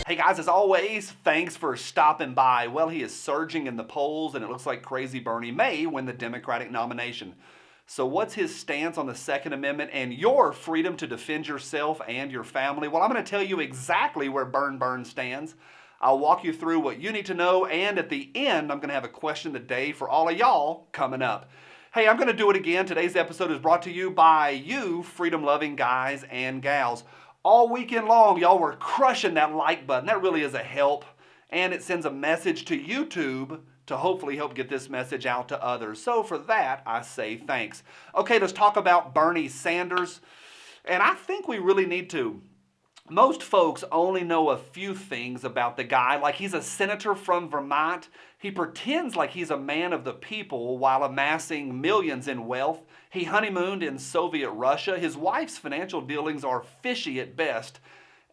Hey guys, as always, thanks for stopping by. Well, he is surging in the polls, and it looks like Crazy Bernie may win the Democratic nomination. So what's his stance on the Second Amendment and your freedom to defend yourself and your family? Well, I'm going to tell you exactly where Burn stands. I'll walk you through what you need to know, and at the end, I'm going to have a question of the day for all of y'all coming up. Hey, I'm going to do it again. Today's episode is brought to you by you, freedom-loving guys and gals. All weekend long, y'all were crushing that like button. That really is a help, and it sends a message to YouTube to hopefully help get this message out to others. So for that, I say thanks. Okay, let's talk about Bernie Sanders, and I think we really need to. Most folks only know a few things about the guy, like he's a senator from Vermont. He pretends like he's a man of the people while amassing millions in wealth. He honeymooned in Soviet Russia. His wife's financial dealings are fishy at best.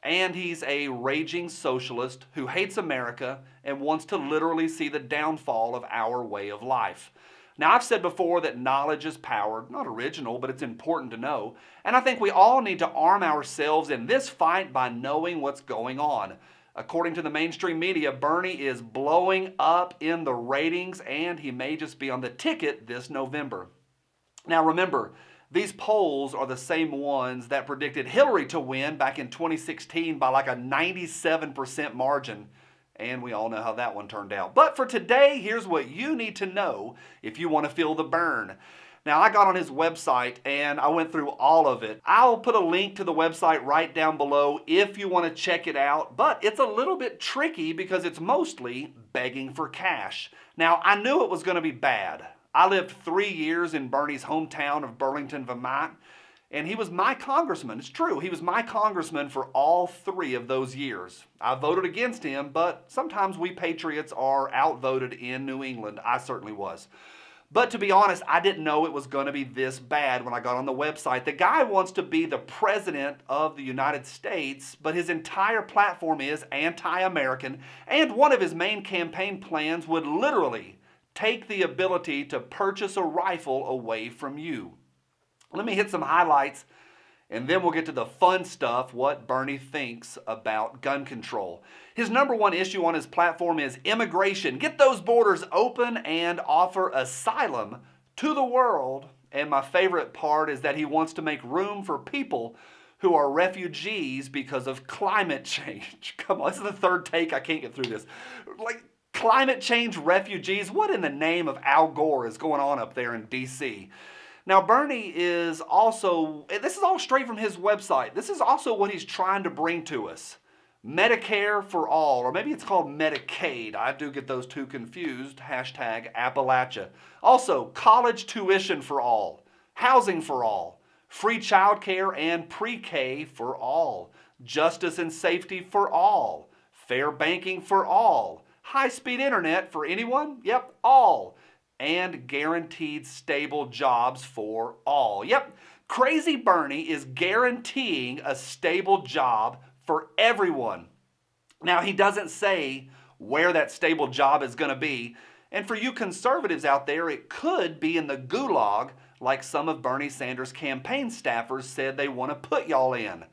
And he's a raging socialist who hates America and wants to literally see the downfall of our way of life. Now, I've said before that knowledge is power. Not original, but it's important to know. And I think we all need to arm ourselves in this fight by knowing what's going on. According to the mainstream media, Bernie is blowing up in the ratings, and he may just be on the ticket this November. Now, remember, these polls are the same ones that predicted Hillary to win back in 2016 by like a 97% margin. And we all know how that one turned out. But for today, here's what you need to know if you want to feel the burn. Now, I got on his website and I went through all of it. I'll put a link to the website right down below if you want to check it out. But it's a little bit tricky because it's mostly begging for cash. Now, I knew it was going to be bad. I lived 3 years in Bernie's hometown of Burlington, Vermont. And he was my congressman. It's true. He was my congressman for all 3 of those years. I voted against him, but sometimes we patriots are outvoted in New England. I certainly was. But to be honest, I didn't know it was going to be this bad when I got on the website. The guy wants to be the president of the United States, but his entire platform is anti-American, and one of his main campaign plans would literally take the ability to purchase a rifle away from you. Let me hit some highlights, and then we'll get to the fun stuff, what Bernie thinks about gun control. His number one issue on his platform is immigration. Get those borders open and offer asylum to the world. And my favorite part is that he wants to make room for people who are refugees because of climate change. Come on, this is the third take. I can't get through this. Like, climate change refugees? What in the name of Al Gore is going on up there in D.C.? Now, Bernie is also, this is all straight from his website. This is also what he's trying to bring to us. Medicare for all, or maybe it's called Medicaid. I do get those two confused. Hashtag Appalachia. Also, college tuition for all, housing for all, free childcare and pre-K for all, justice and safety for all, fair banking for all, high-speed internet for anyone? Yep, all. And guaranteed stable jobs for all. Yep, Crazy Bernie is guaranteeing a stable job for everyone. Now, he doesn't say where that stable job is going to be. And for you conservatives out there, it could be in the GULAG, like some of Bernie Sanders' campaign staffers said they want to put y'all in.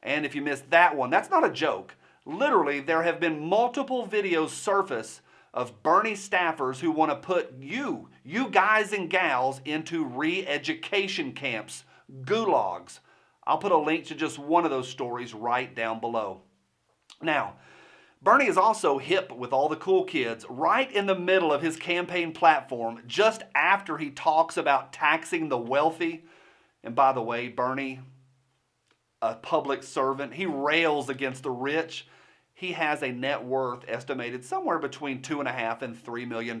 And if you missed that one, that's not a joke. Literally, there have been multiple videos surface of Bernie staffers who want to put you guys and gals into re-education camps, gulags. I'll put a link to just one of those stories right down below. Now, Bernie is also hip with all the cool kids right in the middle of his campaign platform, just after he talks about taxing the wealthy. And by the way, Bernie, a public servant, he rails against the rich. He has a net worth estimated somewhere between $2.5 and $3 million.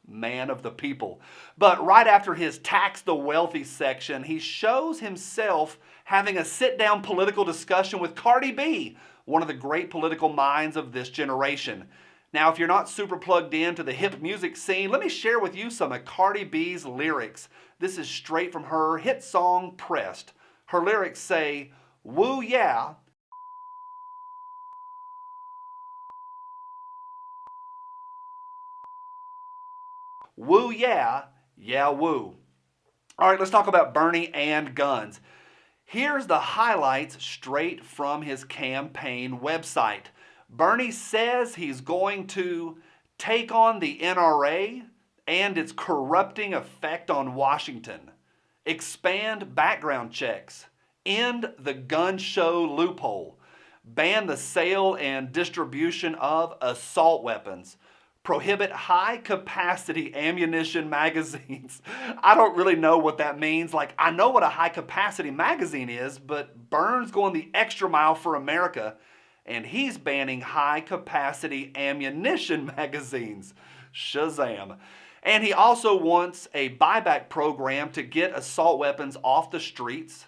Man of the people. But right after his tax the wealthy section, he shows himself having a sit-down political discussion with Cardi B, one of the great political minds of this generation. Now, if you're not super plugged into the hip music scene, let me share with you some of Cardi B's lyrics. This is straight from her hit song, Pressed. Her lyrics say, "Woo yeah, woo yeah, yeah woo." All right, let's talk about Bernie and guns. Here's the highlights straight from his campaign website. Bernie says he's going to take on the NRA and its corrupting effect on Washington, expand background checks, end the gun show loophole, ban the sale and distribution of assault weapons, prohibit high-capacity ammunition magazines. I don't really know what that means. Like, I know what a high-capacity magazine is, but Burns going the extra mile for America, and he's banning high-capacity ammunition magazines. Shazam. And he also wants a buyback program to get assault weapons off the streets,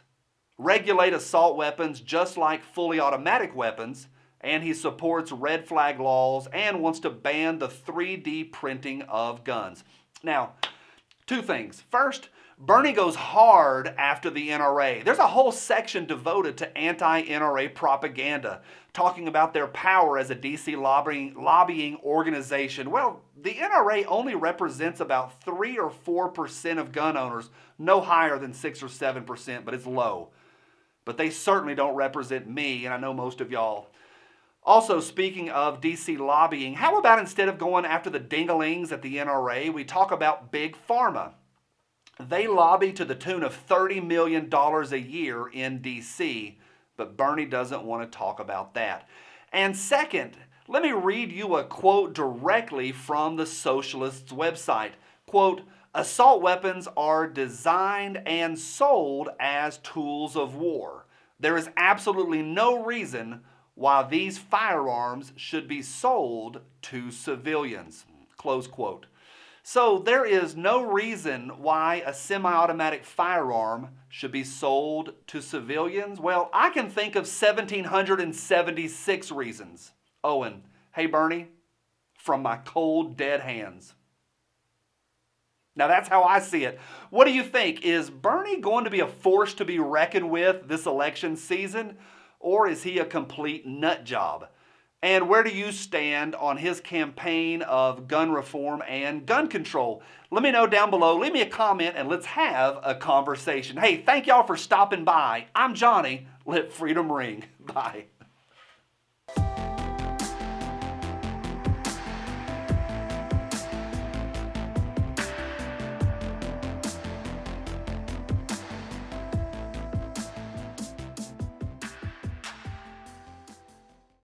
regulate assault weapons just like fully automatic weapons, and he supports red flag laws and wants to ban the 3D printing of guns. Now, two things. First, Bernie goes hard after the NRA. There's a whole section devoted to anti-NRA propaganda, talking about their power as a DC lobbying organization. Well, the NRA only represents about 3 or 4% of gun owners, no higher than 6 or 7%, but it's low. But they certainly don't represent me, and I know most of y'all. Also, speaking of DC lobbying, how about instead of going after the dingalings at the NRA, we talk about Big Pharma? They lobby to the tune of $30 million a year in DC, but Bernie doesn't want to talk about that. And second, let me read you a quote directly from the Socialists' website. Quote, "Assault weapons are designed and sold as tools of war. There is absolutely no reason why these firearms should be sold to civilians." Close quote. So there is no reason why a semi-automatic firearm should be sold to civilians. Well, I can think of 1,776 reasons. Owen, hey Bernie, from my cold, dead hands. Now that's how I see it. What do you think? Is Bernie going to be a force to be reckoned with this election season? Or is he a complete nut job? And where do you stand on his campaign of gun reform and gun control? Let me know down below. Leave me a comment and let's have a conversation. Hey, thank y'all for stopping by. I'm Johnny. Let freedom ring. Bye.